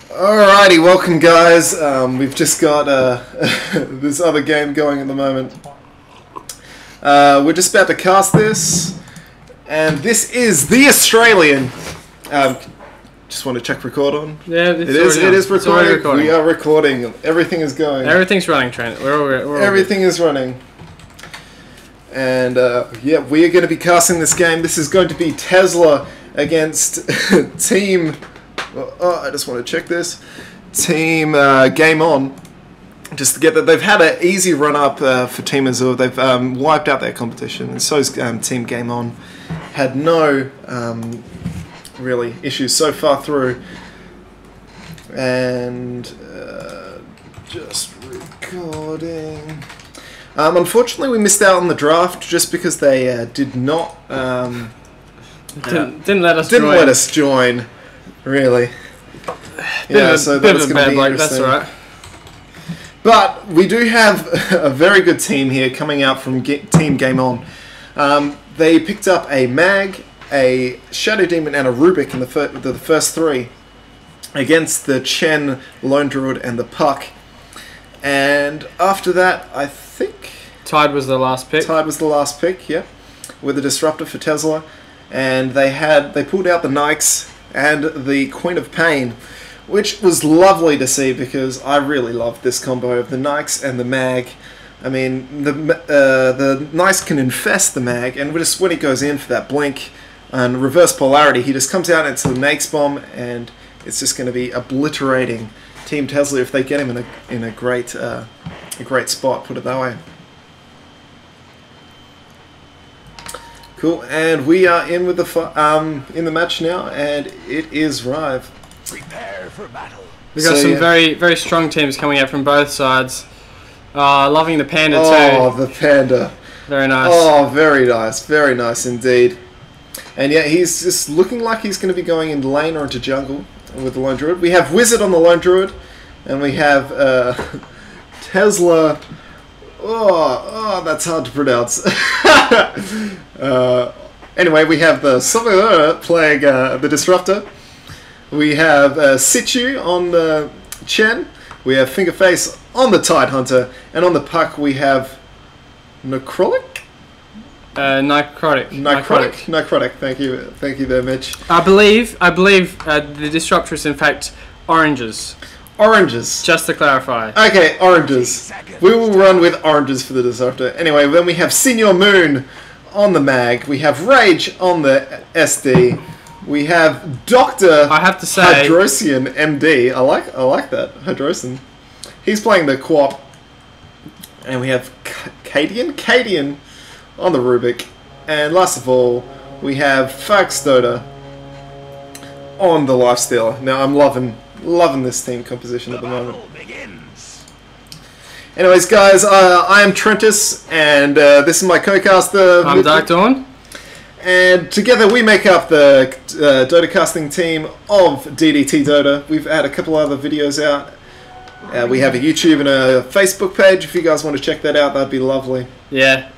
Alrighty, welcome guys. We've just got this other game going at the moment. We're just about to cast this, and this is the Australian. Just want to check record on. Yeah, it is recording. We are recording. Everything is going. Everything's running, Trent. Everything is running. And yeah, we are going to be casting this game. This is going to be Tesla against Team. Oh, I just want to check this. Team Game On. Just to get that, they've had an easy run up for Team Azure. They've wiped out their competition, and so's Team Game On. Had no really issues so far through. And just recording. Unfortunately, we missed out on the draft just because they did not didn't let us join. Really, so that's going to be interesting. That's all right. But we do have a very good team here coming out from Team Game On. They picked up a Mag, a Shadow Demon, and a Rubik in the first three against the Chen, Lone Druid, and the Puck. And after that, I think Tide was the last pick. Tide was the last pick, yeah, with a Disruptor for Tesla, and they pulled out the Nikes and the Queen of Pain, which was lovely to see because I really loved this combo of the Nikes and the Mag. I mean, the Nikes can infest the Mag, and just when he goes in for that blink and reverse polarity, he just comes out into the Nakes Bomb, and it's just going to be obliterating Team Tesla if they get him in a great spot. Put it that way. Cool, and we are in with the match now, and it is Rive. Prepare for battle. We've got some very strong teams coming out from both sides. Loving the Panda too. Oh, the Panda. Very nice. Oh, very nice indeed. And yeah, he's just looking like he's going to be going into lane or into jungle with the Lone Druid. We have Wizard on the Lone Druid, and we have Tesla. Oh, that's hard to pronounce. Anyway, we have the Silver playing the Disruptor. We have Situ on the Chen. We have Fingerface on the Tide Hunter, and on the Puck we have Necrotic. Necrotic. Thank you there, Mitch. I believe the Disruptor is in fact oranges. Oranges. Just to clarify. Okay, oranges. We will run with oranges for the Disruptor. Anyway, then we have Senior Moon on the Mag. We have Rage on the SD. We have Dr. I have to say, Hydrosian MD. I like that. Hydrosian. He's playing the co-op. And we have Cadian on the Rubik. And last of all, we have Fax Dota on the Lifestealer. Now I'm loving this team composition at the moment. Anyways, guys, I am Trentus, and this is my co-caster. I'm Dark Dawn. And together we make up the Dota casting team of DDTDota. We've had a couple other videos out. We have a YouTube and a Facebook page. If you guys want to check that out, that'd be lovely. Yeah,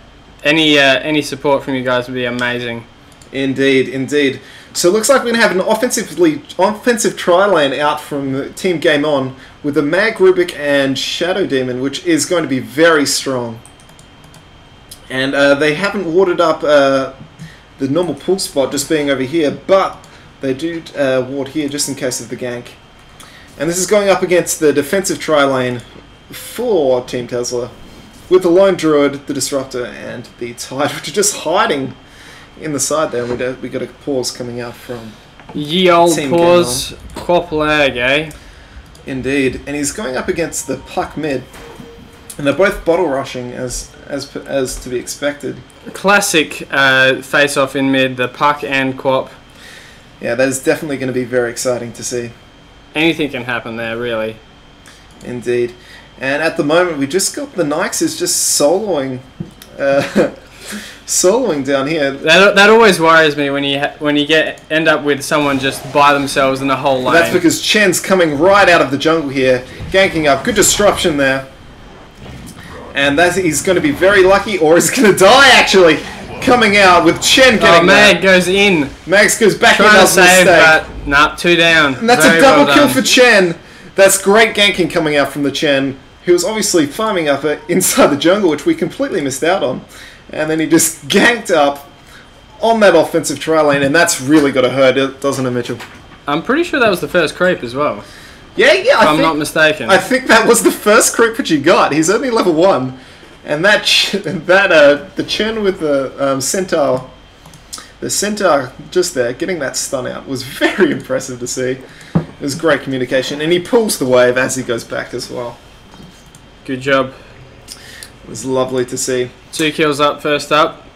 any support from you guys would be amazing. Indeed. So it looks like we're going to have an offensive tri-lane out from Team Game On with the Mag, Rubik, and Shadow Demon, which is going to be very strong. And they haven't warded up the normal pull spot just being over here, but they do ward here just in case of the gank. And this is going up against the defensive tri-lane for Team Tesla with the Lone Druid, the Disruptor, and the Tide, which are just hiding in the side there. We got a pause coming out from ye old pause, quap lag, eh? Indeed, and he's going up against the Puck mid, and they're both bottle rushing as to be expected. Classic face-off in mid, the Puck and quap. Yeah, that is definitely going to be very exciting to see. Anything can happen there, really. Indeed, and at the moment we just got the Nikes is just soloing. Soloing down here. That always worries me when you end up with someone just by themselves in the whole lane. That's because Chen's coming right out of the jungle here, ganking up. Good disruption there, and he's going to be very lucky, or he's going to die. Actually, coming out with Chen getting Mag goes in. Mags goes back in. Trying to mistake. save, but nah, 2 down. And that's Very a double well kill done. for Chen. That's great ganking coming out from the Chen, who was obviously farming up inside the jungle, which we completely missed out on. And then he just ganked up on that offensive tri lane, and that's really got to hurt, doesn't it, Mitchell? I'm pretty sure that was the first creep as well. Yeah, If I'm not mistaken. I think that was the first creep which he got. He's only level 1. And the Chen with the Centaur, just there, getting that stun out was very impressive to see. It was great communication, and he pulls the wave as he goes back as well. Good job. It was lovely to see. 2 kills up, first up.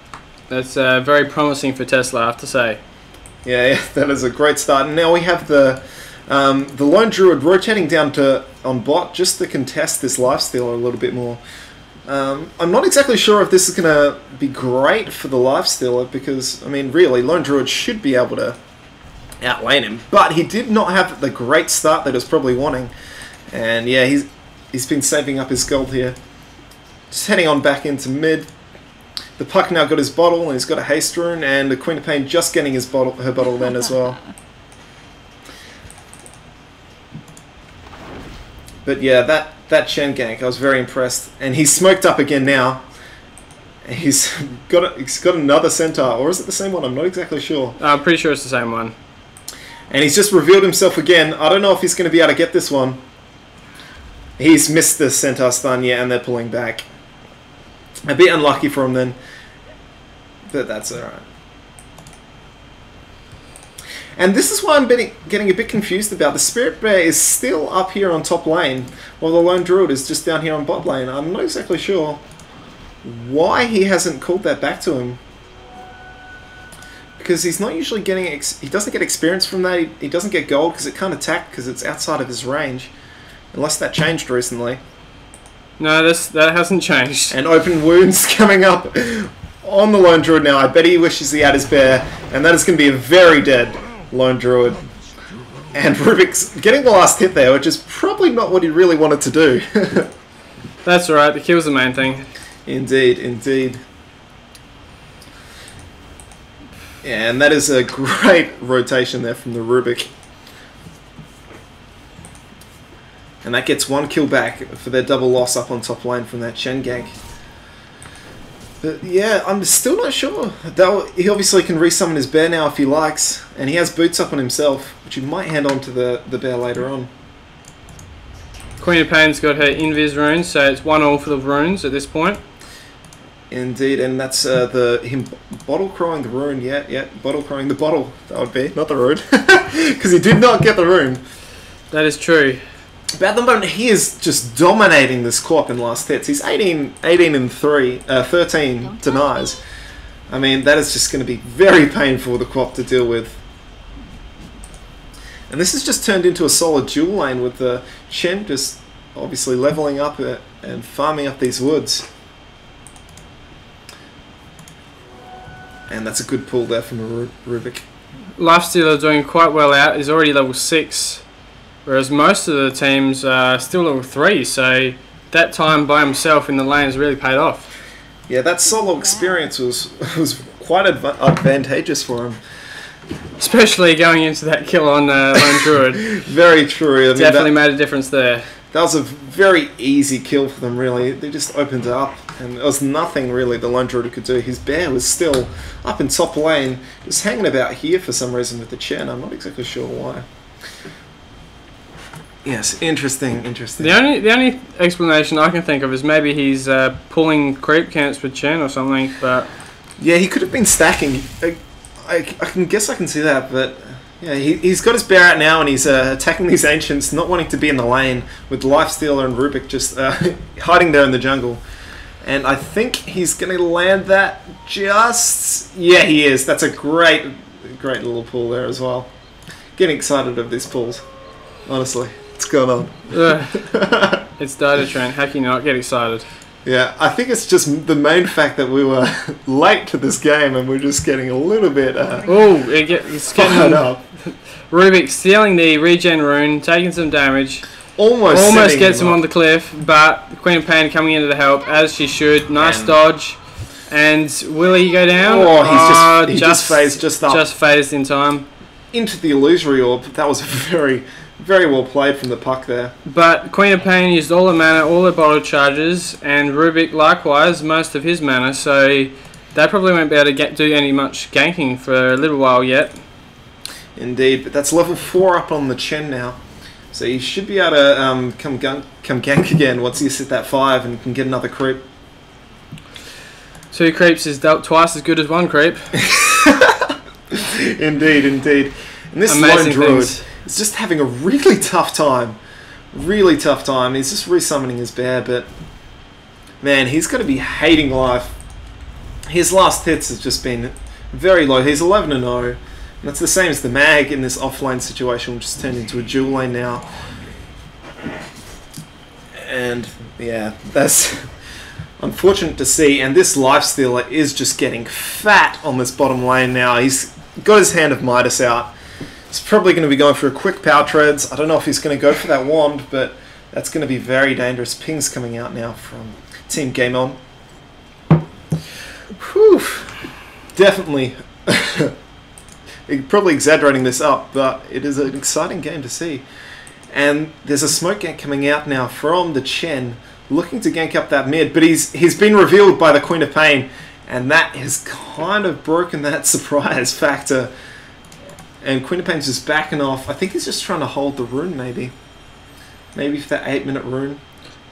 That's very promising for Tesla, I have to say. Yeah, that is a great start. And now we have the Lone Druid rotating down on bot just to contest this lifesteal a little bit more. I'm not exactly sure if this is going to be great for the lifestealer because, I mean, really, Lone Druid should be able to outlane him. But he did not have the great start that he was probably wanting. And yeah, he's been saving up his gold here. Just heading on back into mid. The Puck now got his bottle and he's got a haste rune, and the Queen of Pain just getting her bottle then as well. But yeah, that Chen gank, I was very impressed. And he's smoked up again now. He's got another Centaur, or is it the same one? I'm not exactly sure. I'm pretty sure it's the same one. And he's just revealed himself again. I don't know if he's going to be able to get this one. He's missed the Centaur stun, yeah, and they're pulling back. A bit unlucky for him then, but that's alright. And this is why I'm getting a bit confused about. The Spirit Bear is still up here on top lane, while the Lone Druid is just down here on bot lane. I'm not exactly sure why he hasn't called that back to him. Because he's not usually getting... he doesn't get experience from that. He doesn't get gold because it can't attack because it's outside of his range. Unless that changed recently. No, that hasn't changed. And open wounds coming up on the Lone Druid now. I bet he wishes he had his bear. And that is going to be a very dead Lone Druid. And Rubik's getting the last hit there, which is probably not what he really wanted to do. That's alright, the kill's the main thing. Indeed, indeed. Yeah, and that is a great rotation there from the Rubik. And that gets 1 kill back for their double loss up on top lane from that Chen gank. But yeah, I'm still not sure. He obviously can resummon his bear now if he likes. And he has boots up on himself, which he might hand on to the bear later on. Queen of Pain's got her invis runes, so it's 1-1 for the runes at this point. Indeed, and that's him bottle crowing the rune. Yeah, bottle crowing the bottle. That would be, not the rune. Because he did not get the rune. That is true. But at the moment, he is just dominating this co-op in last hits. He's 18 and 3, 13 denies. I mean, that is just going to be very painful for the co-op to deal with. And this has just turned into a solid dual lane with the Chen just obviously leveling up and farming up these woods. And that's a good pull there from the Rubik. Lifestealer doing quite well out. He's already level 6. Whereas most of the teams are still level 3, so that time by himself in the lane has really paid off. Yeah, that solo experience was quite advantageous for him. Especially going into that kill on Lone Druid. Very true. I mean, definitely made a difference there. That was a very easy kill for them, really. They just opened it up, and there was nothing really the Lone Druid could do. His bear was still up in top lane, just hanging about here for some reason with the Chen. I'm not exactly sure why. Yes, interesting. The only explanation I can think of is maybe he's pulling creep camps with Chen or something, but... Yeah, he could have been stacking. I guess I can see that, but... Yeah, he's got his bear out now and he's attacking these ancients, not wanting to be in the lane, with Lifestealer and Rubik just hiding there in the jungle. And I think he's going to land that just... Yeah, he is. That's a great little pull there as well. Getting excited of these pulls, honestly. What's going on? It's Dota Train. How can you not get excited? Yeah, I think it's just the main fact that we were late to this game and we're just getting a little bit it's getting up. Rubik stealing the regen rune, taking some damage. Almost gets him on the cliff, but Queen of Pain coming in to help, as she should. Nice dodge. And will he go down? Oh, he just phased just up. Just phased in time. Into the illusory orb. That was very, very well played from the puck there. But Queen of Pain used all the mana, all the bottle charges, and Rubik likewise, most of his mana, so they probably won't be able to do any much ganking for a little while yet. Indeed, but that's level 4 up on the Chen now. So he should be able to come gank again once he's hit that 5 and can get another creep. 2 creeps is twice as good as 1 creep. Indeed, indeed. And this lone druid is just having a really tough time. Really tough time. He's just resummoning his bear, but man, he's going to be hating life. His last hits has just been very low. He's 11-0. And that's the same as the mag in this offlane situation, which has turned into a dual lane now. And yeah, that's unfortunate to see. And this lifestealer is just getting fat on this bottom lane now. He's got his Hand of Midas out. He's probably going to be going for a quick power treads. I don't know if he's going to go for that wand, but that's going to be very dangerous. Pings coming out now from Team Game On. Whew. Definitely. Probably exaggerating this up, but it is an exciting game to see. And there's a smoke gank coming out now from the Chen, looking to gank up that mid, but he's been revealed by the Queen of Pain, and that has kind of broken that surprise factor. And Queen of Pain's just backing off. I think he's just trying to hold the rune, maybe. Maybe for that 8-minute rune.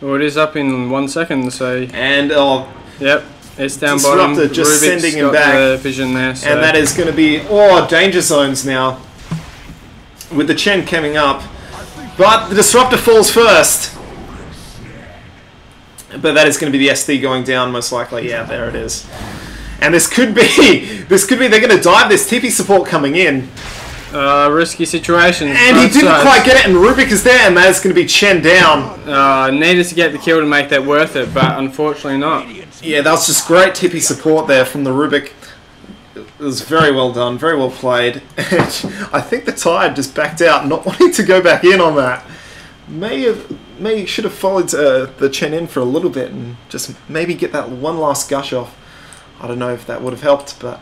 Well, it is up in 1 second, so... And, yep. It's down bottom. Disruptor just sending him back. The vision there, so. And that is going to be danger zones now with the Chen coming up. But the Disruptor falls first. But that is going to be the SD going down most likely. Yeah, there it is. And this could be they're going to dive this TP support coming in. Risky situation. And he didn't quite get it, and Rubik is there, and that's going to be Chen down. Needed to get the kill to make that worth it, but unfortunately not. Yeah, that was just great TP support there from the Rubik. It was very well done, very well played. And I think the Tide just backed out, not wanting to go back in on that. May should have followed the Chen in for a little bit and just maybe get that one last gush off. I don't know if that would have helped, but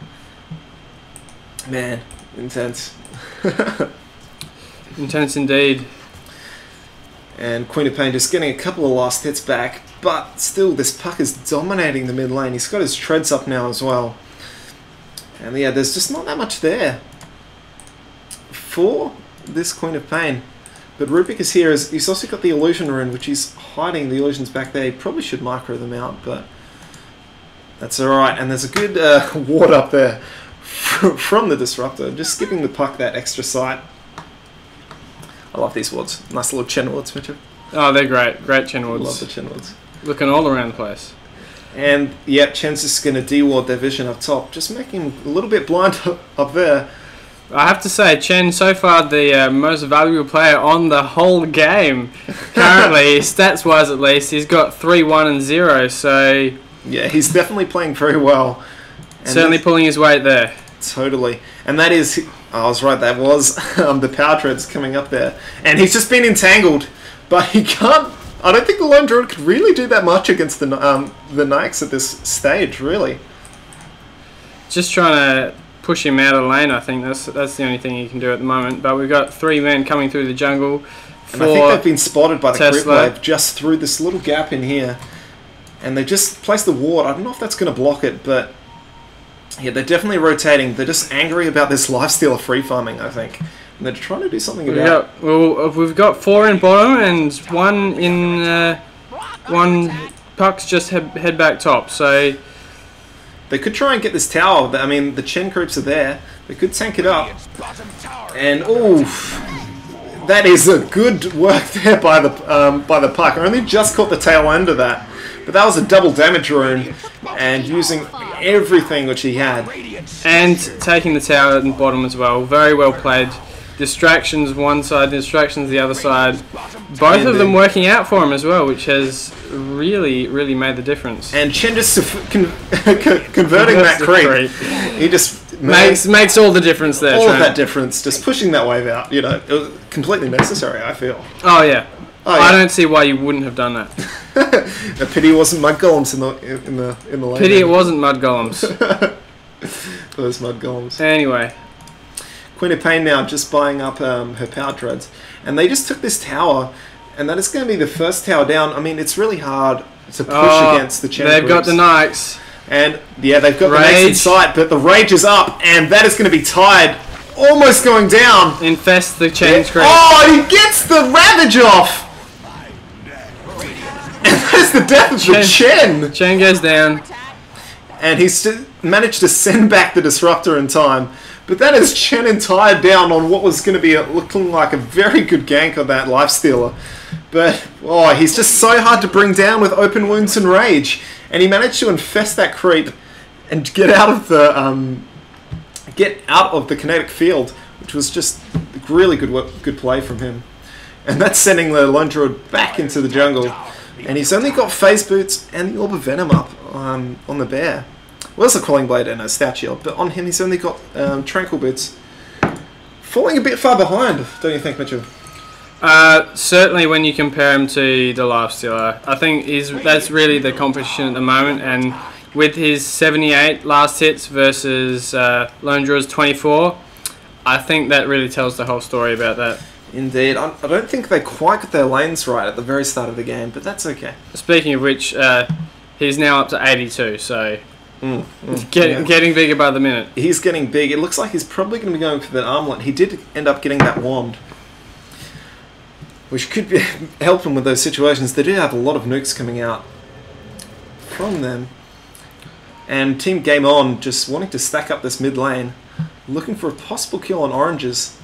man, intense. Intense indeed. And Queen of Pain just getting a couple of last hits back, but still this puck is dominating the mid lane. He's got his treads up now as well. And yeah, there's just not that much there for this Queen of Pain. But Rubik is here. He's also got the illusion rune, which he's hiding the illusions back there. He probably should micro them out, but that's alright. And there's a good ward up there from the Disruptor, just giving the puck that extra sight. I love these wards. Nice little Chen wards, Mitchell. Oh, they're great. Great Chen wards. Love the Chen wards. Looking all around the place. And yeah, Chen's just going to de-ward their vision up top, just making him a little bit blind up there. I have to say, Chen, so far the most valuable player on the whole game. Currently, stats-wise at least, he's got 3-1 and 0, so... Yeah, he's definitely playing very well. And certainly pulling his weight there. Totally. And that is... I was right, that was the power treads coming up there. And he's just been entangled, but he can't... I don't think the Lone Druid could really do that much against the Nikes at this stage, really. Just trying to push him out of the lane, I think. That's the only thing he can do at the moment. But we've got 3 men coming through the jungle. And I think they've been spotted by the creep wave just through this little gap in here. And they just placed the ward. I don't know if that's going to block it, but... Yeah, they're definitely rotating. They're just angry about this lifestealer free farming, I think. And they're trying to do something about it. Well, we've got 4 in bottom and 1 in... 1 pucks just head back top, so... They could try and get this tower. I mean, the Chen creeps are there. They could tank it up. And, oof. That is a good work there by the puck. I only just caught the tail end of that. But that was a double damage rune. And using everything which he had. And taking the tower at the bottom as well. Very well played. Distractions one side, distractions the other side. Both of them working out for him as well, which has really, really made the difference. And Chen just converting that creep. He just makes all the difference there. All of that difference, just pushing that wave out. You know, it was completely necessary, I feel. Oh yeah. I don't see why you wouldn't have done that. A pity it wasn't mud golems in the lane. Pity it wasn't mud golems. Those mud golems. Anyway. Queen of Pain now just buying up her power treads. And they just took this tower, and that is going to be the first tower down. I mean, it's really hard to push against the Chen They've got groups. the Nikes. And, yeah, they've got the Rage. Nikes in sight, but the Rage is up, and that is going to be tied. Almost going down. Infest the Chen creep. Oh, he gets the Ravage off! And that's the death of the Chen! Chen goes down. And he's managed to send back the Disruptor in time. But that is Chen entire down on what was going to be looking like a very good gank on that Lifestealer. But, oh, he's just so hard to bring down with Open Wounds and Rage. And he managed to infest that creep and get out of the kinetic field, which was just really good play from him. And that's sending the Lone Druid back into the jungle. And he's only got Phase Boots and the Orb of Venom up on the bear. Well, there's a Quelling Blade and a Stout Shield, but on him he's only got Tranquil Boots. Falling a bit far behind, don't you think, Mitchell? Certainly when you compare him to the Lifestealer. I think that's really the competition at the moment, and with his 78 last hits versus Lone Druid's 24, I think that really tells the whole story about that. Indeed. I don't think they quite got their lanes right at the very start of the game, but that's okay. Speaking of which, he's now up to 82, so getting bigger by the minute. He's getting big. It looks like he's probably going to be going for that armlet. He did end up getting that wand, which could help him with those situations. They do have a lot of nukes coming out from them. And Team Game On just wanting to stack up this mid lane, looking for a possible kill on Oranges,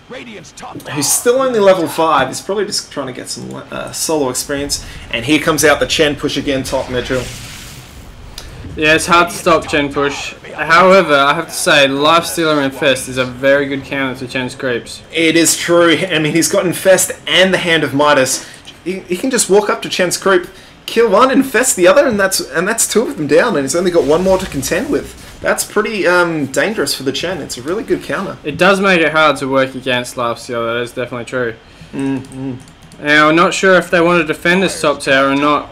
who's still only level 5. He's probably just trying to get some solo experience. And here comes out the Chen push again, top Mitchell. Yeah, it's hard to stop Chen push. However, I have to say, Lifestealer Infest is a very good counter to Chen's creeps. It is true. I mean, he's got Infest and the Hand of Midas. He can just walk up to Chen's creep, kill one, infest the other, and that's 2 of them down, and he's only got 1 more to contend with. That's pretty dangerous for the Chen. It's a really good counter. It does make it hard to work against Lifestealer, that is definitely true. Now, I'm not sure if they want to defend this top tower or not,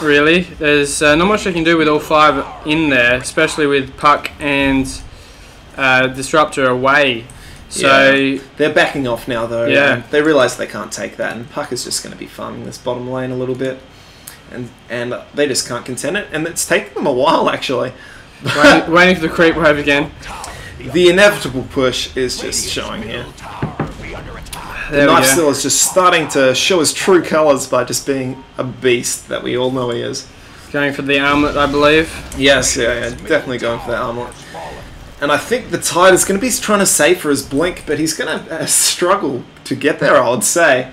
really. There's not much they can do with all 5 in there, especially with Puck and Disruptor away. So yeah. They're backing off now, though. Yeah. They realise they can't take that, and Puck is just going to be farming this bottom lane a little bit. And they just can't contend it, and it's taken them a while, actually. waiting for the creep wave again. The inevitable push is just showing here. The Knifesteal is just starting to show his true colours by just being a beast that we all know he is. Going for the armlet, I believe. Yes, yeah, definitely going for that armlet. And I think the Tide is going to be trying to save for his blink, but he's going to struggle to get there, I would say.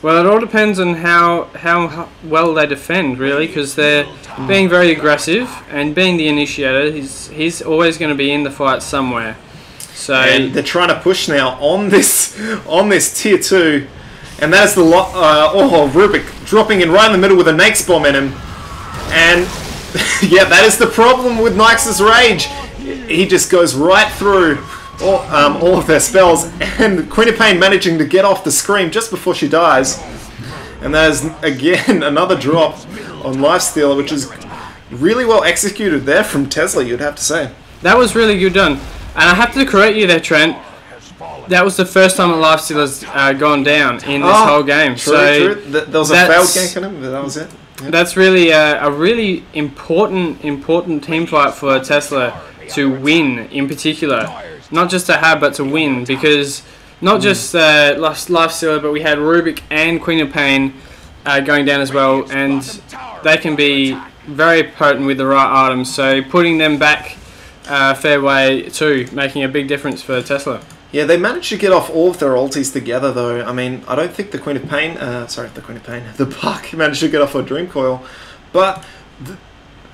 Well, it all depends on how well they defend, really, because they're being very aggressive, and being the initiator, he's always going to be in the fight somewhere. So and they're trying to push now on this tier 2, and that is the Rubik dropping in right in the middle with a Nake's bomb in him, and yeah, that is the problem with Nyx's Rage. He just goes right through all of their spells, and Queen of Pain managing to get off the scream just before she dies. And there's again another drop on Lifestealer, which is really well executed there from Tesla, you'd have to say. That was really good done. And I have to correct you there, Trent. That was the first time that Lifestealer's gone down in this whole game. True. There was a failed gank on him, but that was it. Yep. That's really a really important team fight for Tesla to win in particular. Not just to have, but to win, because not just Lifestealer, but we had Rubik and Queen of Pain going down as well, and they can be very potent with the right items, so putting them back fairway too, making a big difference for Tesla. Yeah, they managed to get off all of their ultis together, though. I mean, I don't think the Queen of Pain, the Puck managed to get off her Dream Coil, but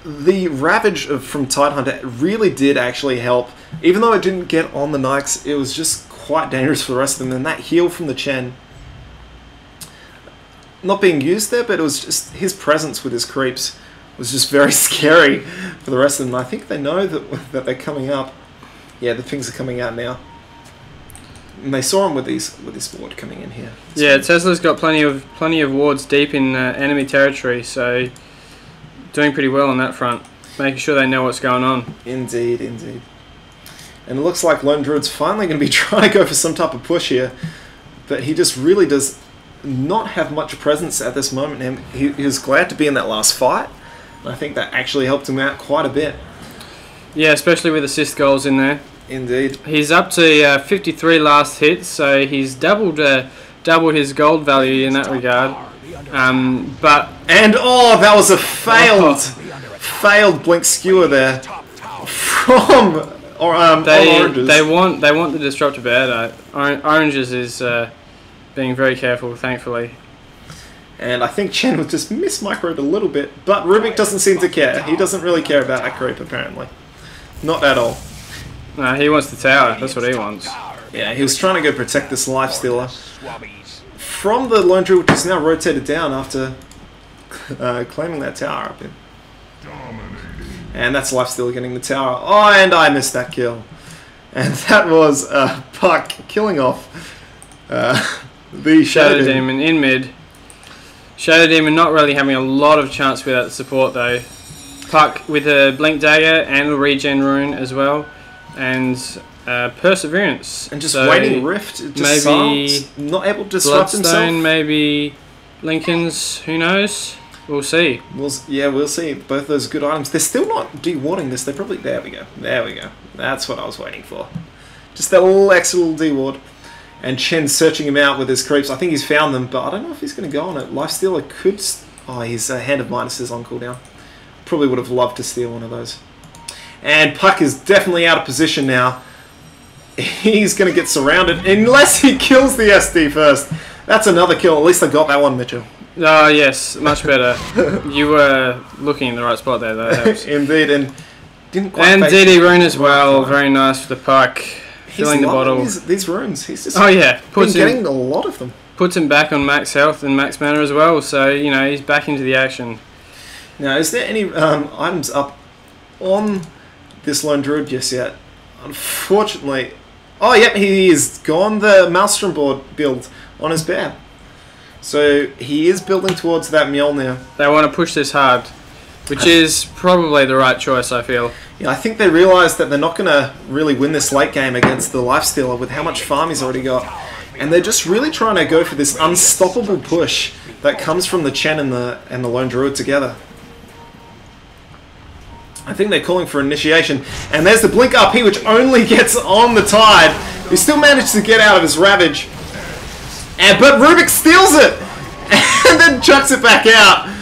the Ravage from Tidehunter really did actually help. Even though it didn't get on the Nikes, it was just quite dangerous for the rest of them. And that heal from the Chen, not being used there, but it was just his presence with his creeps was just very scary for the rest of them. I think they know that they're coming up. Yeah, the things are coming out now. And they saw him with this ward coming in here. Yeah, Tesla's got plenty of wards deep in enemy territory, so doing pretty well on that front, making sure they know what's going on. Indeed, indeed. And it looks like Lone Druid's finally going to be trying to go for some type of push here, but he just really does not have much presence at this moment. And he was glad to be in that last fight. And I think that actually helped him out quite a bit. Yeah, especially with assist goals in there. Indeed. He's up to 53 last hits, so he's doubled his gold value in that regard. And that was a failed blink skewer there from Oranges. They want the disruptor bear though. Oranges is being very careful, thankfully. And I think Chen was just mismicroed a little bit, but Rubik doesn't seem to care. He doesn't really care about that creep apparently. Not at all. No, he wants the tower. That's what he wants. Yeah, he was trying to go protect this lifestealer from the Lone Druid, which is now rotated down after claiming that tower up in. And that's lifestealer getting the tower. Oh, and I missed that kill. And that was Puck killing off the Shadow Demon in mid. Shadow Demon not really having a lot of chance without the support though. Puck with a Blink Dagger and a regen rune as well. And Perseverance. And just waiting Rift. Just maybe not able to disrupt himself. Maybe Lincoln's. Who knows? We'll see. We'll see. Both those good items. They're still not de-warding this. They're probably... There we go. There we go. That's what I was waiting for. Just that little extra little de-ward. And Chen's searching him out with his creeps. I think he's found them, but I don't know if he's going to go on it. Lifestealer could... Oh, his Hand of Midas is on cooldown. Probably would have loved to steal one of those. And Puck is definitely out of position now. He's going to get surrounded unless he kills the SD first. That's another kill. At least I got that one, Mitchell. Oh, yes. Much better. You were looking in the right spot there. That helps. Indeed. And didn't quite... And DD rune as well. Very nice for the Puck. Filling the bottle. These runes. He's just getting a lot of them. Puts him back on max health and max mana as well. So, you know, he's back into the action. Now, is there any items up on this Lone Druid just yet? Unfortunately... Oh, yep, he is gone the Maelstrom board build on his bear. So he is building towards that Mjolnir. They want to push this hard, which is probably the right choice, I feel. Yeah, I think they realise that they're not going to really win this late game against the Lifestealer with how much farm he's already got. And they're just really trying to go for this unstoppable push that comes from the Chen and the Lone Druid together. I think they're calling for initiation. And there's the Blink RP, which only gets on the Tide. He still managed to get out of his Ravage. But Rubik steals it! And then chucks it back out.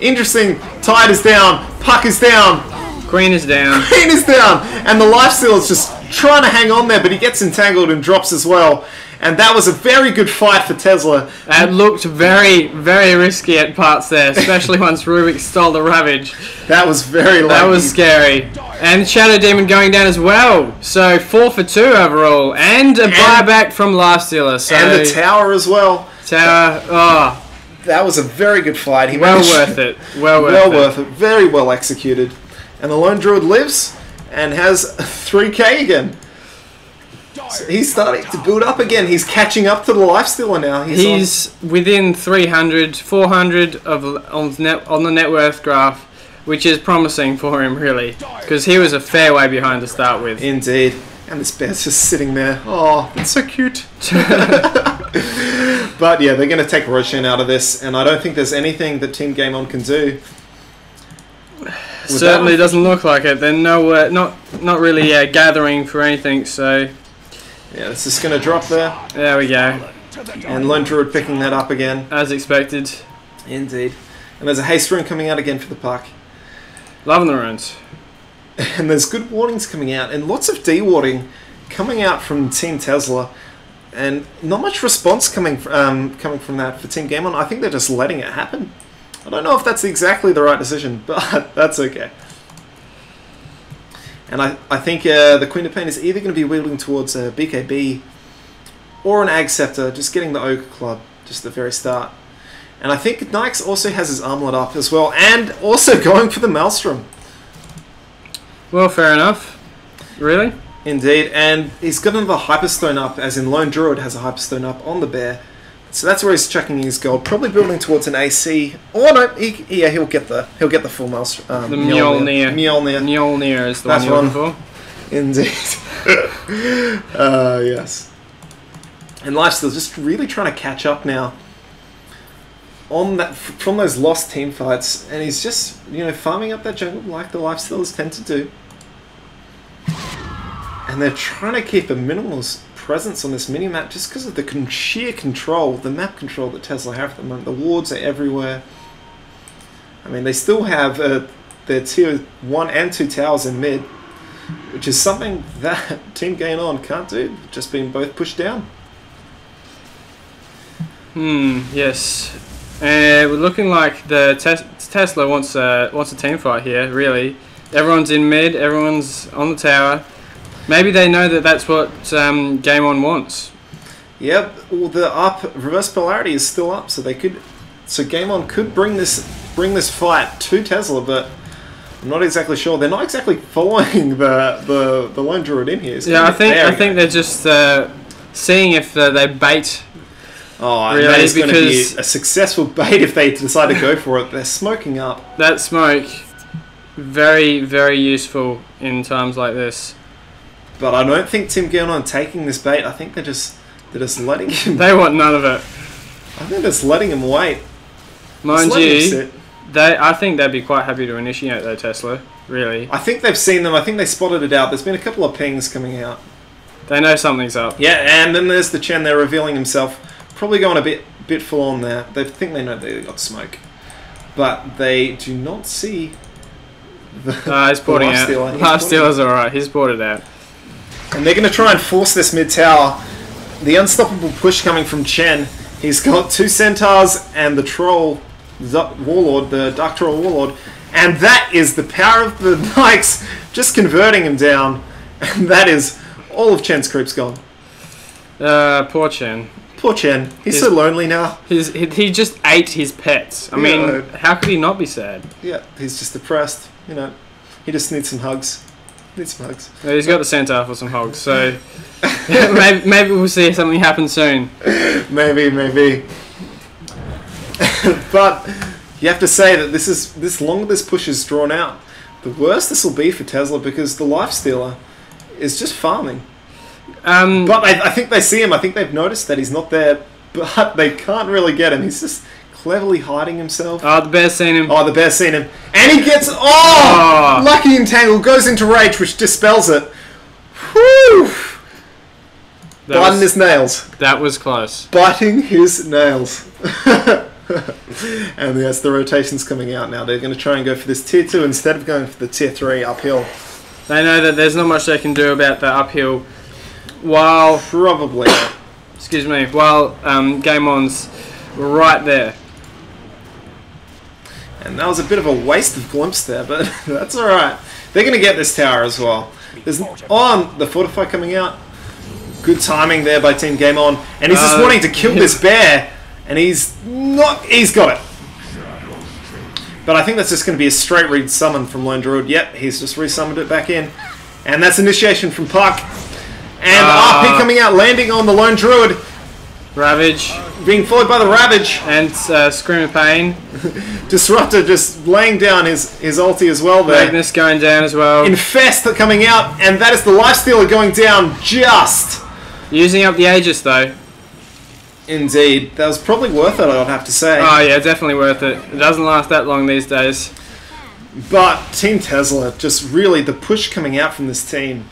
Interesting. Tide is down. Puck is down. Queen is down. Queen is down. And the Lifestealer is just trying to hang on there, but he gets entangled and drops as well. And that was a very good fight for Tesla. It looked very, very risky at parts there, especially once Rubik stole the Ravage. That was very lucky. That was scary. And Shadow Demon going down as well. So 4 for 2 overall. And a buyback from Lifestealer. So and the tower as well. Tower, That was a very good fight. Well worth it. Well worth it. Very well executed. And the Lone Druid lives and has 3k again. So he's starting to build up again. He's catching up to the Lifestealer now. He's within 300, 400 on the net worth graph, which is promising for him, really, because he was a fair way behind to start with. Indeed. And this bear's just sitting there. Oh, it's so cute. But yeah, they're going to take Roshan out of this, and I don't think there's anything that Team Game On can do. Certainly doesn't look like it. They're nowhere, not really gathering for anything, so... Yeah, it's just going to drop there. There we go. And Lone Druid picking that up again. As expected. Indeed. And there's a haste rune coming out again for the Puck. Loving the runes. And there's good warnings coming out. And lots of de-warding coming out from Team Tesla. And not much response coming from that for Team Game On. I think they're just letting it happen. I don't know if that's exactly the right decision, but that's okay. And I think the Queen of Pain is either going to be wielding towards a BKB or an Ag Scepter, just getting the Ogre Club just at the very start. And I think Nyx also has his armlet up as well, and also going for the Maelstrom. Well, fair enough. Really? Indeed, and he's got another Hyperstone up, as in Lone Druid has a Hyperstone up on the bear. So that's where he's chucking his gold, probably building towards an AC. Oh no, he'll get the full Maelstrom. The Mjolnir. Mjolnir. Mjolnir is the one you're looking for. Indeed. Yes. And Lifesteal's just really trying to catch up now on that from those lost team fights, and he's just farming up that jungle like the Lifestealers tend to do. And they're trying to keep a minimal presence on this mini-map just because of the sheer control, the map control that Tesla have at the moment. The wards are everywhere. I mean, they still have their tier 1 and 2 towers in mid, which is something that Team Game On can't do, just being both pushed down. Yes. We're looking like the Tesla wants a team fight here, really. Everyone's in mid, everyone's on the tower. Maybe they know that that's what Game On wants. Yep. Well, the reverse polarity is still up, so they could. So Game On could bring this fight to Tesla, but I'm not exactly sure. They're not exactly following the Lone Druid in here. Yeah, I think they're just seeing if they bait. Oh, really, that is going to be a successful bait if they decide to go for it. They're smoking up. That smoke, very, very useful in times like this. But I don't think Team Game On taking this bait. I think they're just letting him. They want none of it. I think they're just letting him wait. Mind you, I think they'd be quite happy to initiate though, Tesla. Really. I think they've seen them. I think they spotted it out. There's been a couple of pings coming out. They know something's up. Yeah, and then there's the Chen there revealing himself. Probably going a bit full on there. They think they know they got smoke, but they do not see the. He's porting out. Lifestealer's alright. He's ported out. And they're going to try and force this mid tower. The unstoppable push coming from Chen. He's got 2 centaurs and the troll warlord, the Dark Troll warlord, and that is the power of the Nikes just converting him down. And that is all of Chen's creeps gone. Poor Chen. Poor Chen. He's so lonely now. He just ate his pets. I mean, how could he not be sad? Yeah, he's just depressed. He just needs some hugs. Well, he's got the centaur for some hogs, so maybe we'll see something happen soon. Maybe. But you have to say that this longer this push is drawn out, the worse this will be for Tesla, because the Lifestealer is just farming. But I think they see him. I think they've noticed that he's not there, but they can't really get him. He's just cleverly hiding himself. Oh, the bear's seen him. Oh, the bear's seen him. And he gets... Oh! Lucky Entangle goes into rage, which dispels it. Whew! Biting his nails. That was close. Biting his nails. And yes, the rotation's coming out now. They're going to try and go for this tier 2 instead of going for the tier 3 uphill. They know that there's not much they can do about the uphill while... Probably. Excuse me. While Game On's right there. And that was a bit of a waste of glimpse there, but that's alright. They're going to get this tower as well. There's the Fortify coming out. Good timing there by Team Game On. And he's just wanting to kill this bear. And he's got it. But I think that's just going to be a straight read summon from Lone Druid. Yep, he's just resummoned it back in. And that's initiation from Puck. And RP coming out, landing on the Lone Druid. Ravage. Being followed by the Ravage. And Scream of Pain. Disruptor just laying down his ulti as well there. Magnus going down as well. Infest coming out, and that is the Lifestealer going down just. Using up the Aegis though. Indeed. That was probably worth it, I'd have to say. Oh yeah, definitely worth it. It doesn't last that long these days. But Team Tesla, just really, the push coming out from this team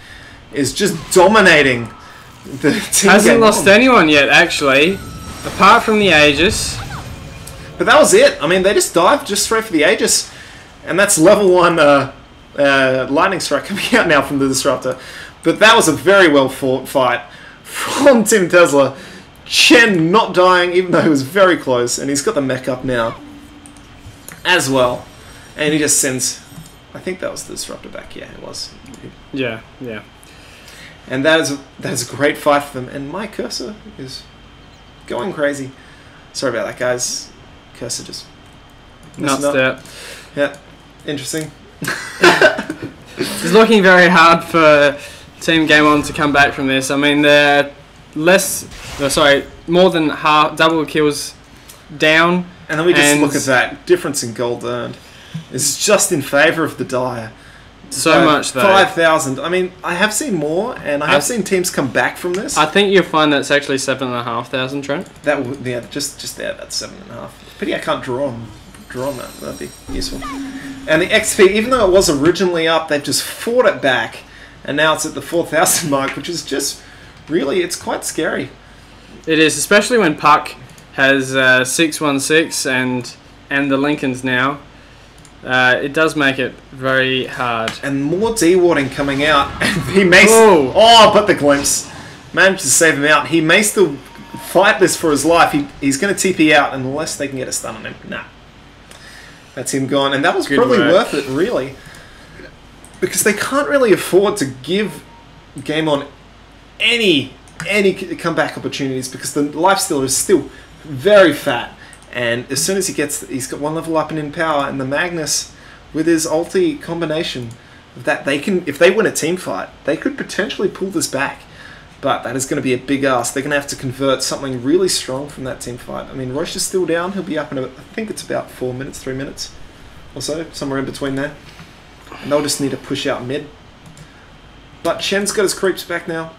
is just dominating the team. Hasn't lost anyone yet, actually. Apart from the Aegis. But that was it. I mean, they just dived just straight for the Aegis. And that's level 1 Lightning Strike coming out now from the Disruptor. But that was a very well fought fight from Team Tesla. Chen not dying, even though he was very close. And he's got the mech up now as well. And he just sends... I think that was the Disruptor back. Yeah, it was. Yeah. And that is a great fight for them. And my cursor is going crazy. Sorry about that, guys. Cursor just... Nuts out. Yeah, interesting. It's looking very hard for Team Game On to come back from this. I mean, they're more than double kills down. And then we just look at that difference in gold earned. It's just in favour of the Dire. So much though. 5,000. I mean, I have seen more, and I have seen teams come back from this. I think you'll find that's actually 7,500, Trent. That would, yeah, just there. That's 7.5. Pity I can't draw on that. That'd be useful. And the XP, even though it was originally up, they've just fought it back, and now it's at the 4,000 mark, which is just really, it's quite scary. It is, especially when Puck has 616 and the Lincolns now. It does make it very hard. And more D-warding coming out. And he may... Oh, but the glimpse. Managed to save him out. He may still fight this for his life. He's going to TP out unless they can get a stun on him. Nah. That's him gone. And that was probably worth it, really. Because they can't really afford to give Game On any comeback opportunities because the Lifestealer is still very fat. And as soon as he's got one level up and in power, and the Magnus with his ulti combination of that, if they win a team fight, they could potentially pull this back. But that is going to be a big ask. They're going to have to convert something really strong from that team fight. I mean, Roche is still down. He'll be up in I think it's about 4 minutes, 3 minutes or so, somewhere in between there. And they'll just need to push out mid. But Chen's got his creeps back now.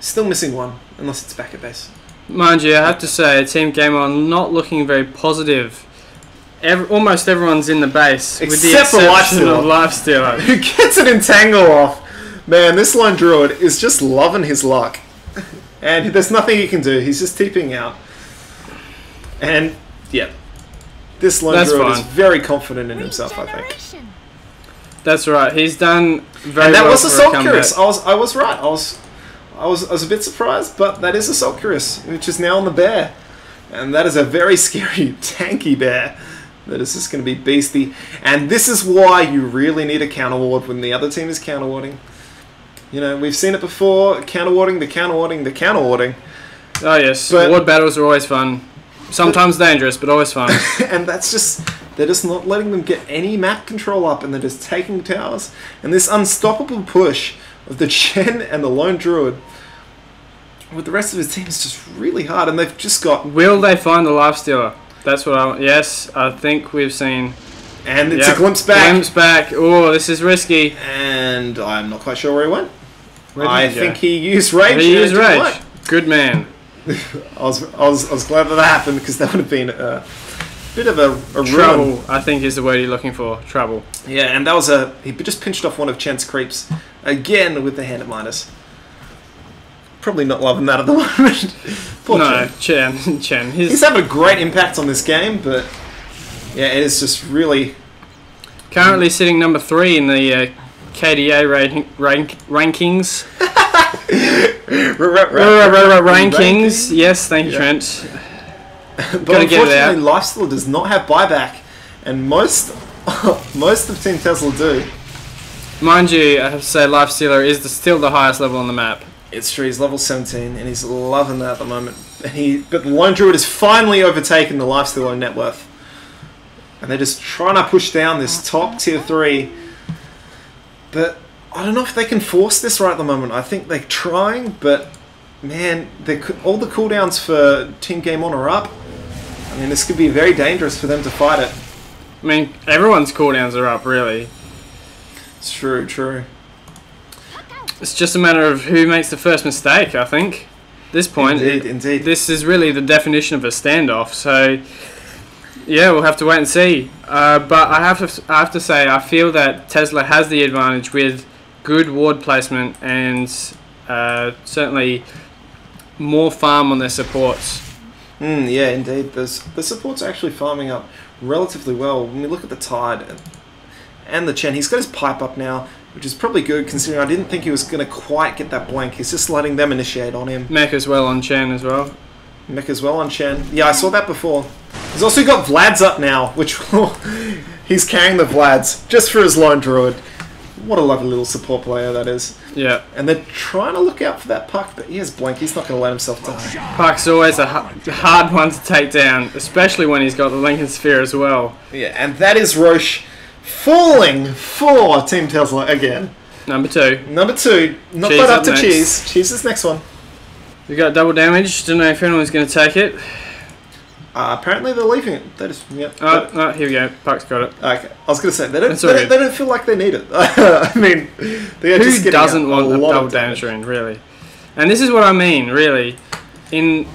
Still missing one, unless it's back at base. Mind you, I have to say, Team Game On not looking very positive. Almost everyone's in the base, with the exception of Lifestealer. Who gets an entangle off? Man, this lone druid is just loving his luck. And there's nothing he can do, he's just TPing out. And, yeah. This lone druid is very confident in himself, I think. That's right, he's done very well. And that was Assault Curious, I was right, I was a bit surprised, but that is Assault Curious, which is now on the bear. And that is a very scary, tanky bear. That is just going to be beasty. And this is why you really need a counter ward when the other team is counter warding. You know, we've seen it before, counter warding, the counter warding, the counter warding. Oh yes, ward battles are always fun. Sometimes dangerous, but always fun. And that's just, they're just not letting them get any map control up, and they're just taking towers. And this unstoppable push of the Chen and the lone druid with the rest of his team is just really hard, and they've just got... Will they find the Lifestealer? That's what yes, I think we've seen. And it's a glimpse back. Glimpse back. Oh, this is risky. And I'm not quite sure where he went. I think he used rage. He used rage. Good man. I was glad that happened, because that would have been a bit of a trouble, ruin. I think is the word you're looking for. Trouble. Yeah, and that was he just pinched off one of Chen's creeps again with the hand of Midas. Probably not loving that at the moment. Poor Chen. He's having a great impact on this game, but yeah, it is just really... Currently sitting number 3 in the KDA rankings. Rankings. Yes, thank you, Trent. But unfortunately, Lifestealer does not have buyback, and most of Team Tesla do. Mind you, I have to say Lifestealer is still the highest level on the map. It's true, he's level 17, and he's loving that at the moment. But the Lone Druid has finally overtaken the Lifestealer net worth. And they're just trying to push down this top tier 3. But I don't know if they can force this right at the moment. I think they're trying, but man, all the cooldowns for Team Game On are up. I mean, this could be very dangerous for them to fight it. I mean, everyone's cooldowns are up, really. It's true, true. It's just a matter of who makes the first mistake, I think. At this point, indeed. This is really the definition of a standoff. So, yeah, we'll have to wait and see. But I have to say, I feel that Tesla has the advantage with good ward placement and certainly more farm on their supports. Yeah, indeed. The supports are actually farming up relatively well. When we look at the Tide and the Chen, he's got his pipe up now, which is probably good considering I didn't think he was going to quite get that blank. He's just letting them initiate on him. Mech as well on Chen as well. Mech as well on Chen. Yeah, I saw that before. He's also got Vlad's up now, which he's carrying the Vlads just for his lone druid. What a lovely little support player that is. Yeah. And they're trying to look out for that Puck, but he has blank. He's not going to let himself die. Puck's always a hard one to take down, especially when he's got the Lincoln Sphere as well. Yeah, and that is Roche falling for Team Tesla again. Number 2. Number 2. Not Cheese quite up up to next. Cheese. Cheese is next one. We got double damage. Don't know if anyone's going to take it. Apparently they're leaving it. They just, yep. Oh, here we go. Puck's got it. Okay, I was going to say, they don't, That's all they don't feel like they need it. I mean, they are just Who getting doesn't a want a lot double of damage rune, really? And this is what I mean, really. In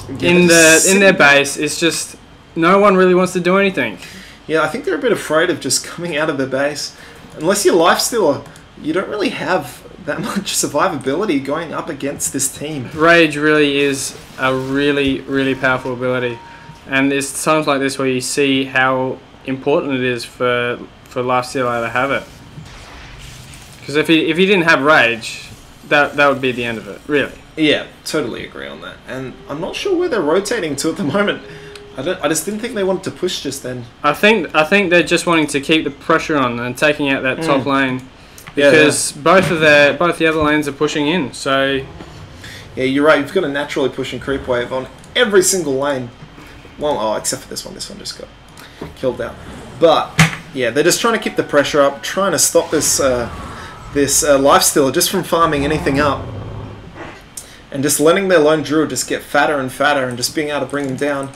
their base, it's just no one really wants to do anything. Yeah, I think they're a bit afraid of just coming out of the base. Unless you're Lifestealer, you don't really have that much survivability going up against this team. Rage really is a really, really powerful ability. And there's times like this where you see how important it is for Lifestealer to have it. Because if he didn't have Rage, that would be the end of it, really. Yeah, totally agree on that. And I'm not sure where they're rotating to at the moment. I just didn't think they wanted to push just then. I think they're just wanting to keep the pressure on and taking out that top lane. Because both the other lanes are pushing in, so... Yeah, you're right. You've got a naturally pushing creep wave on every single lane. Well, except for this one. This one just got killed out. But, yeah, they're just trying to keep the pressure up, trying to stop this Lifestealer just from farming anything up. And just letting their lone druid just get fatter and fatter and just being able to bring them down.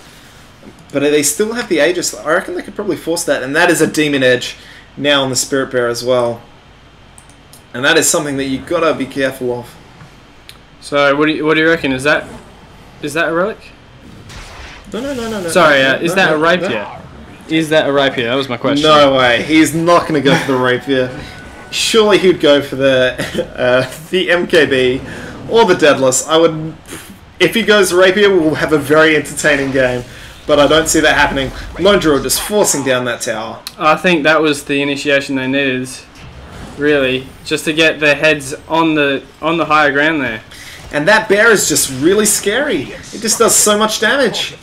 But they still have the Aegis. I reckon they could probably force that. And that is a Demon Edge now on the Spirit Bear as well. And that is something that you've got to be careful of. So, what do you reckon? Is that a relic? No. Sorry, is that a rapier? Is that a rapier? That was my question. No way. He's not going to go for the rapier. Surely he'd go for the MKB or the Deadless. If he goes rapier, we'll have a very entertaining game. But I don't see that happening. Lone Druid just forcing down that tower. I think that was the initiation they needed, really, just to get their heads on the higher ground there. And that bear is just really scary. It just does so much damage.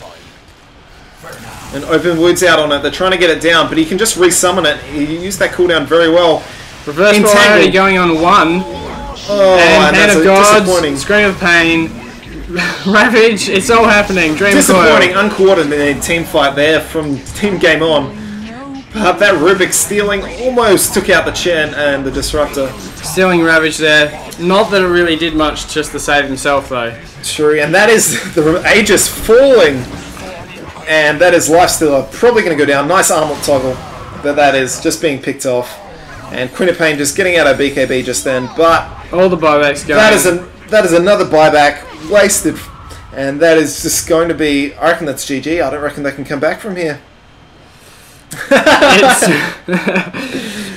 And Open Wood's out on it. They're trying to get it down, but he can just resummon it. He used that cooldown very well. Reverse polarity going on 1. Oh, and Hand of God, disappointing. Scream of Pain, Ravage, it's all happening. Dream Disappointing, Coil. uncoordinated team fight there from Team Game On. But that Rubik stealing almost took out the Chen and the Disruptor. Stealing Ravage there. Not that it really did much just to save himself, though. True, and that is the Aegis falling. And that is Lifestealer probably going to go down. Nice armlet toggle. But that is just being picked off. And Queen of Pain just getting out of BKB just then. But all the buybacks going. That is another buyback. Wasted. And that is just going to be... I reckon that's GG. I don't reckon they can come back from here.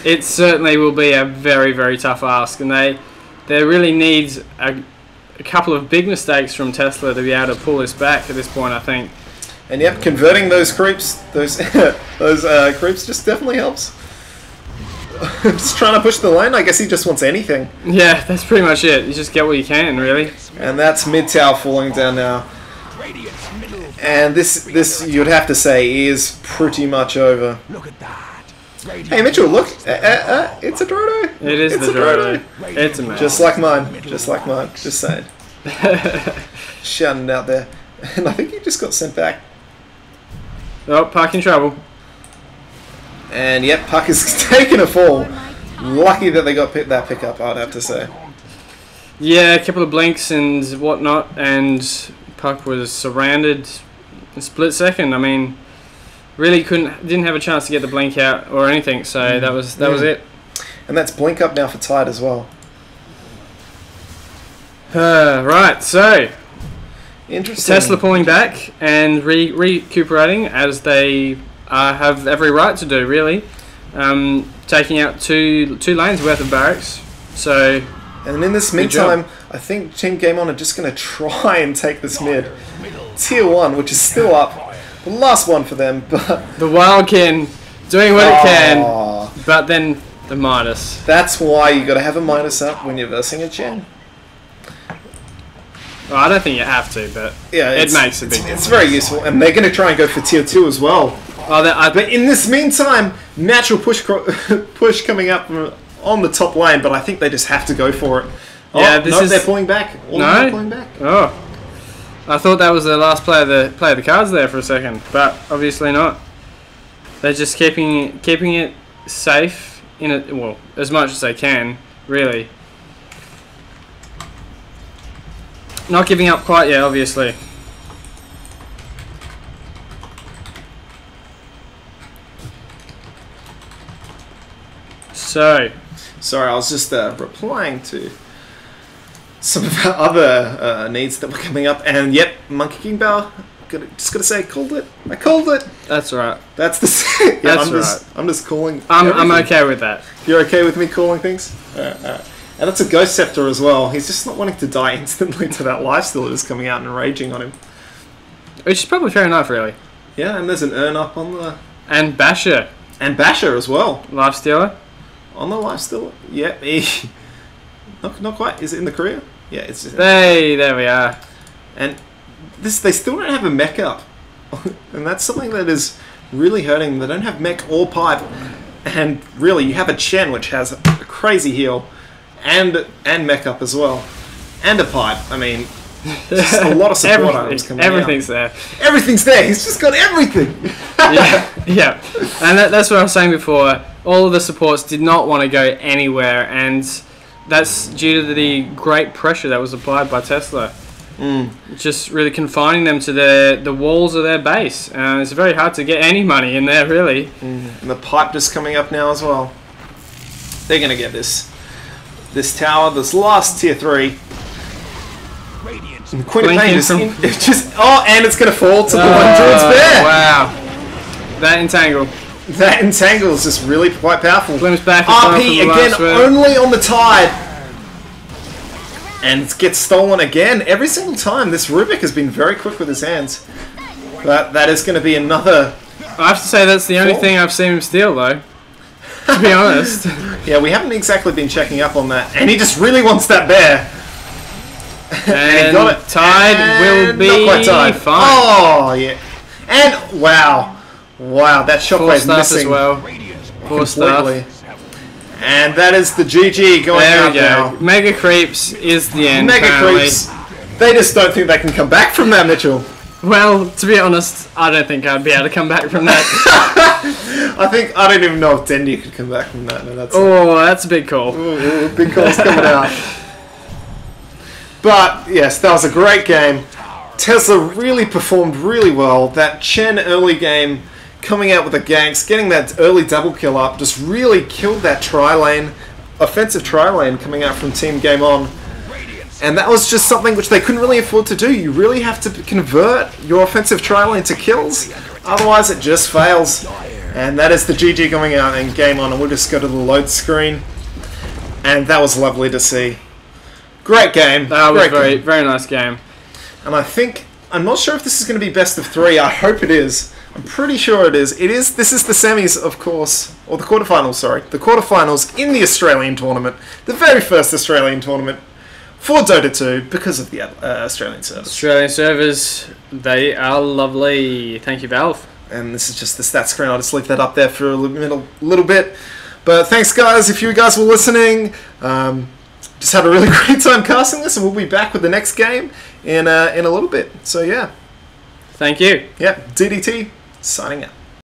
It certainly will be a very, very tough ask. And there really needs a couple of big mistakes from Tesla to be able to pull this back at this point, I think. And yep, converting those creeps, those creeps just definitely helps. Just trying to push the lane. I guess he just wants anything. Yeah, that's pretty much it. You just get what you can, really. And that's mid tower falling down now. And this you'd have to say is pretty much over. Look at that. Hey Mitchell, look, it's a Drodo. It is the Drodo. It's a man. Just like mine. Just like mine. Just saying. Shouting it out there. And I think he just got sent back. Oh, Puck in trouble. And yep, Puck is taking a fall. Lucky that they got that pickup, I'd have to say. Yeah, a couple of blinks and whatnot, and Puck was surrounded in a split second. I mean, really didn't have a chance to get the blink out or anything, so that was it. And that's blink up now for Tide as well. Right, so Interesting. Tesla pulling back and recuperating as they have every right to do, really. Taking out two lanes worth of barracks. So, and in this meantime, I think Team Game On are just going to try and take this mid. Tier 1, which is still up. The last one for them, but... The Wildkin doing what it can, but then the Midas. That's why you got to have a Midas up when you're versing a Chen. Well, I don't think you have to, but yeah, it makes a big difference. It's very useful, and they're going to try and go for tier 2 as well. But in this meantime, natural push coming up on the top lane, but I think they just have to go for it. Yeah, they're pulling back. They're pulling back. Oh, I thought that was the last play of the cards there for a second, but obviously not. They're just keeping it safe in it, well, as much as they can, really. Not giving up quite yet, obviously. So, sorry, I was just replying to some of our other needs that were coming up, and yep, Monkey King Bow. Just gotta say, called it. I called it. That's right. That's the. Yeah, that's I'm just calling. I'm okay with that. You're okay with me calling things? And that's a Ghost Scepter as well. He's just not wanting to die instantly to that lifesteal that is coming out and raging on him. Which is probably fair enough, really. Yeah, and there's an Urn up on the. And Basher. And Basher as well. Lifestealer. On the lifesteal. Yep. Not quite. Is it in the career? Yeah, it's just. Hey, there we are. And they still don't have a mech up. And that's something that is really hurting them. They don't have mech or pipe. And really, you have a Chen which has a crazy heal. And mech up as well. And a pipe. I mean, just a lot of support items coming Everything's out. there. Everything's there. He's just got everything. yeah. And that's what I was saying before. All of the supports did not want to go anywhere, and that's due to the great pressure that was applied by Tesla. Just really confining them to the walls of their base. It's very hard to get any money in there, really. And the pipe just coming up now as well. They're going to get this tower, this last tier 3. And Queen of Pain just and it's going to fall to the one Druid's Bear. Wow. That entangle. That entangle is just really quite powerful. Glimpse back RP again, only on the tide. And it gets stolen again every single time. This Rubik has been very quick with his hands. But that is going to be another. I have to say that's the only thing I've seen him steal, though. To be honest. Yeah, we haven't exactly been checking up on that. And he just really wants that bear. And he got it. Tide will be not quite tied. Fine. Oh, yeah. And, wow. Wow, that shockwave's missing. As well. Completely. And that is the GG going out now. Mega Creeps is the end. Mega Creeps. They just don't think they can come back from that, Mitchell. Well, to be honest, I don't think I'd be able to come back from that. I don't even know if Dendi could come back from that. No, that's a big call. Big call's coming out. But yes, that was a great game. Tesla really performed really well. That Chen early game, coming out with the ganks, getting that early double kill up, just really killed that tri-lane, offensive tri-lane coming out from Team Game On. And that was just something which they couldn't really afford to do. You really have to convert your offensive tri-lane to kills, otherwise it just fails. And that is the GG going out in Game On, and we'll just go to the load screen. And that was lovely to see. Great game. That was very nice game. And I'm not sure if this is going to be best of 3. I hope it is. I'm pretty sure it is. This is the semis, of course, or the quarterfinals, sorry. The quarterfinals in the Australian tournament. The very first Australian tournament for Dota 2 because of the Australian servers. Australian servers, they are lovely. Thank you, Valve. And this is just the stat screen. I'll just leave that up there for a little bit. But thanks, guys, if you guys were listening. Just had a really great time casting this, and we'll be back with the next game in a little bit. So, yeah. Thank you. Yeah, DDT, signing out.